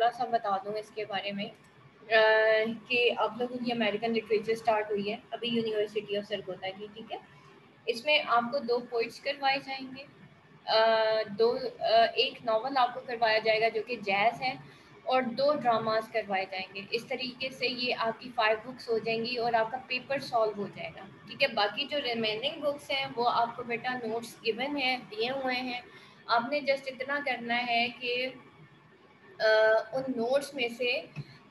थोड़ा सा बता दूँ इसके बारे में कि आप लोगों की अमेरिकन लिटरेचर स्टार्ट हुई है अभी यूनिवर्सिटी ऑफ सरगोधा की, ठीक है। इसमें आपको 2 पोइट्स करवाए जाएंगे, एक नॉवल आपको करवाया जाएगा जो कि जैज़ है, और 2 ड्रामास करवाए जाएंगे। इस तरीके से ये आपकी 5 बुक्स हो जाएंगी और आपका पेपर सॉल्व हो जाएगा, ठीक है। बाकी जो रिमेनिंग बुक्स हैं वो आपको बेटा नोट्स गिवन है, दिए हुए हैं। आपने जस्ट इतना करना है कि उन नोट्स में से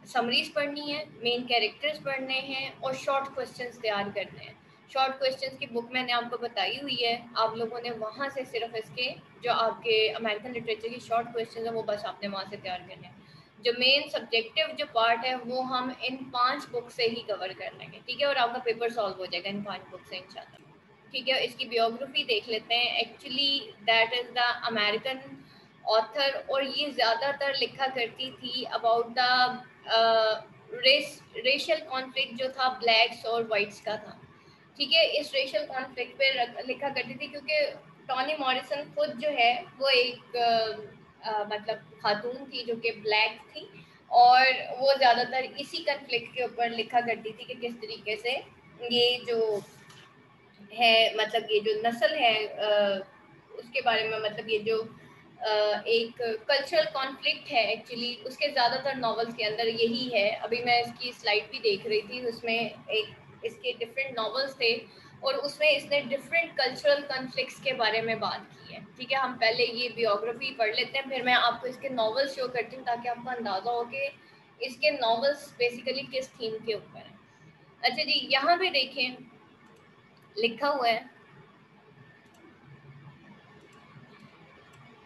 समरीज पढ़नी है, मेन कैरेक्टर्स पढ़ने हैं और शॉर्ट क्वेश्चंस तैयार करने हैं। शॉर्ट क्वेश्चंस की बुक मैंने आपको बताई हुई है, आप लोगों ने वहाँ से सिर्फ इसके जो आपके अमेरिकन लिटरेचर की शॉर्ट क्वेश्चंस हैं वो बस आपने वहाँ से तैयार करने हैं। जो मेन सब्जेक्टिव जो पार्ट है वो हम इन 5 बुक से ही कवर कर लेंगे, ठीक है। और आपका पेपर सॉल्व हो जाएगा इन 5 बुक से इंशाल्लाह, ठीक है। इसकी बियोग्राफी देख लेते हैं। Actually that is the American author, और ये ज़्यादातर लिखा करती थी अबाउट द रेशियल कॉन्फ्लिक्ट जो था ब्लैक्स और वाइट्स का था, ठीक है। इस रेशियल कॉन्फ्लिक्ट पे लिखा करती थी क्योंकि टॉनी मॉरिसन खुद जो है वो एक मतलब खातून थी जो कि ब्लैक थी, और वो ज़्यादातर इसी कॉन्फ्लिक्ट के ऊपर लिखा करती थी कि किस तरीके से ये जो है मतलब ये जो नस्ल है उसके बारे में, मतलब ये जो एक कल्चरल कॉन्फ्लिक्ट है एक्चुअली उसके ज़्यादातर नॉवेल्स के अंदर यही है। अभी मैं इसकी स्लाइड भी देख रही थी, उसमें एक इसके डिफरेंट नॉवेल्स थे और उसमें इसने डिफरेंट कल्चरल कॉन्फ्लिक्ट्स के बारे में बात की है, ठीक है। हम पहले ये बियोग्राफी पढ़ लेते हैं, फिर मैं आपको इसके नॉवेल्स शो करती हूँ ताकि आपको अंदाज़ा हो कि इसके नॉवेल्स बेसिकली किस थीम के ऊपर हैं। अच्छा जी, यहाँ पे देखें लिखा हुआ है,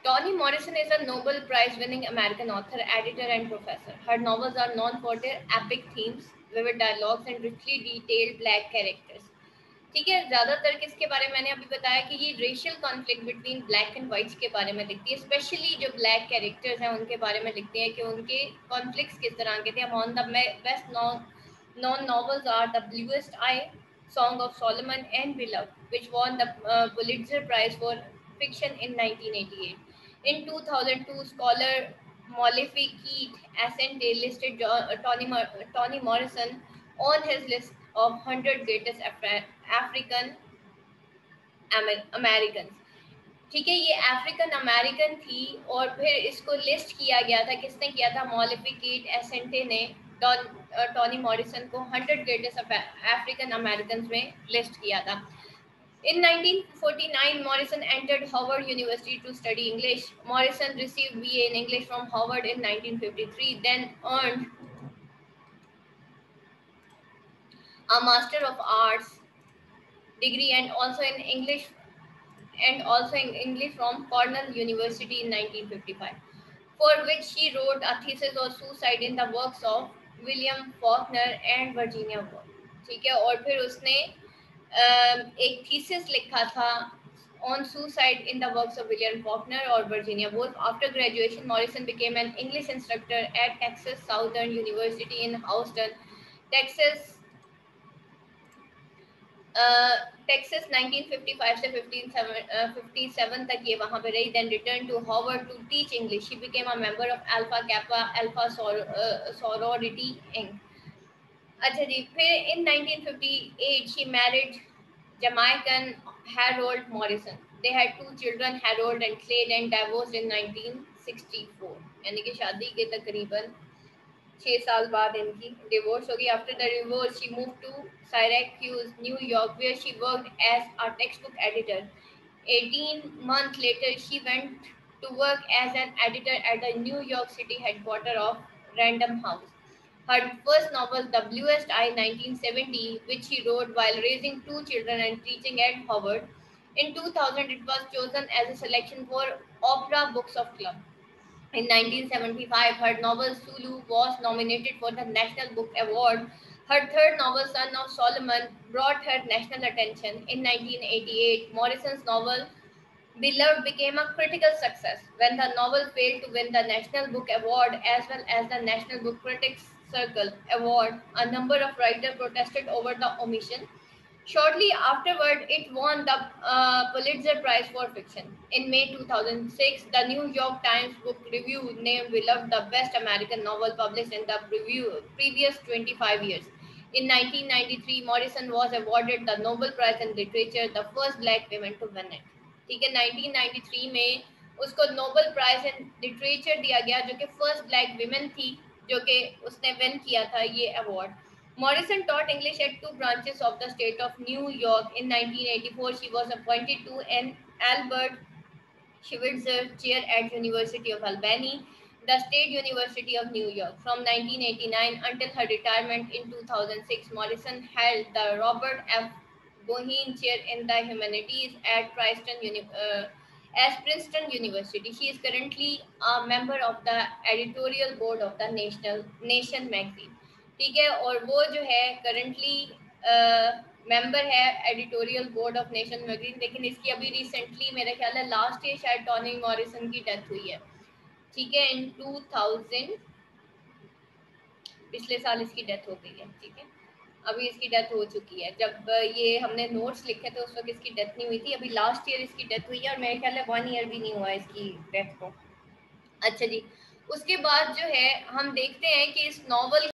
Toni Morrison is a Nobel Prize-winning American author, editor, and professor. Her novels are known for their epic themes, vivid dialogues, and richly detailed black characters. ठीक है, ज़्यादातर किसके बारे में मैंने अभी बताया कि ये racial conflict between black and whites के बारे में लिखती है, स्पेशली जो ब्लैक कैरेक्टर्स हैं उनके बारे में लिखती है कि उनके कॉन्फ्लिक्ट्स किस तरह के थे। Among the best known novels are The Bluest Eye, Song of Solomon, and Beloved, which won the Pulitzer Prize for Fiction in 1988. In 2002, scholar Molefi Keat Asante listed Toni Morrison on his list of 100 greatest African Americans. ठीक है, ये African American थी और फिर इसको list किया गया था, किसने किया था? मोलिफी कीट एसेंटे ने टॉनी मॉरिसन को 100 ग्रेटेस्ट अफ्रीकन अमेरिकन में लिस्ट किया था। In 1949, Morrison entered Howard University to study English. Morrison received BA in English from Howard in 1953, then earned a Master of Arts degree and also in English from Cornell University in 1955, for which she wrote a thesis on suicide in the works of William Faulkner and Virginia Woolf. ठीक है, और फिर उसने एक thesis लिखा था on suicide in the works of William Faulkner or Virginia Woolf. After graduation, Morrison became an English instructor at Texas Southern University in Houston, Texas. Texas 1955 से 57 तक ये वहाँ पे रही, then returned to Howard to teach English. She became a member of Alpha Kappa Alpha Sorority Inc. अच्छा जी, फिर in 1958 she married Jamaican Harold Morrison. They had 2 children, Harold and Clay, and divorced in 1964. यानी कि शादी के तकरीबन 6 साल बाद इनकी डिवोर्स होगी। After the divorce she move to Syracuse, New York, where she worked as a textbook editor. 18 months later, she went to work as an editor at the New York City headquarters of Random House. Her first novel, The Bluest Eye, 1970, which she wrote while raising 2 children and teaching at Howard. In 2000, it was chosen as a selection for Opera Books of Club. In 1975, her novel Sulu was nominated for the National Book Award. Her third novel, Son of Solomon, brought her national attention. In 1988, Morrison's novel Beloved became a critical success. When the novel failed to win the National Book Award as well as the National Book Critics Circle Award, a number of writers protested over the omission. Shortly afterward, it won the Pulitzer Prize for Fiction. In May 2006, the New York Times Book Review named Beloved the best American novel published in the previous 25 years. In 1993, Morrison was awarded the Nobel Prize in Literature, the first black woman to win it. ठीक है, 1993 में उसको Nobel prize in literature दिया गया, जो कि first black women थी जो कि उसने विन किया था ये award. Morrison taught English at two branches of the state of New York. In 1984, she was appointed to an Albert Schweitzer Chair at University of Albany, the State University of New York. From 1989 until her retirement in 2006, Morrison held the Robert F. Goheen Chair in the Humanities at Princeton University. She is currently a member of the editorial board of the Nation magazine. ठीक है, और वो जो है currently member है editorial board of nation magazine. लेकिन इसकी अभी रिसेंटली मेरा ख्याल है लास्ट ईयर शायद टॉनी मॉरिसन की डेथ हुई है. ठीक है, इन 2000 पिछले साल इसकी डेथ हो गई है. ठीक है, अभी इसकी डेथ हो चुकी है. जब ये हमने नोट्स लिखे थे उस वक्त इसकी डेथ नहीं हुई थी. अभी लास्ट ईयर इसकी डेथ हुई है और मेरे ख्याल है 1 ईयर भी नहीं हुआ इसकी डेथ को. अच्छा जी, उसके बाद जो है हम देखते हैं कि इस नॉवल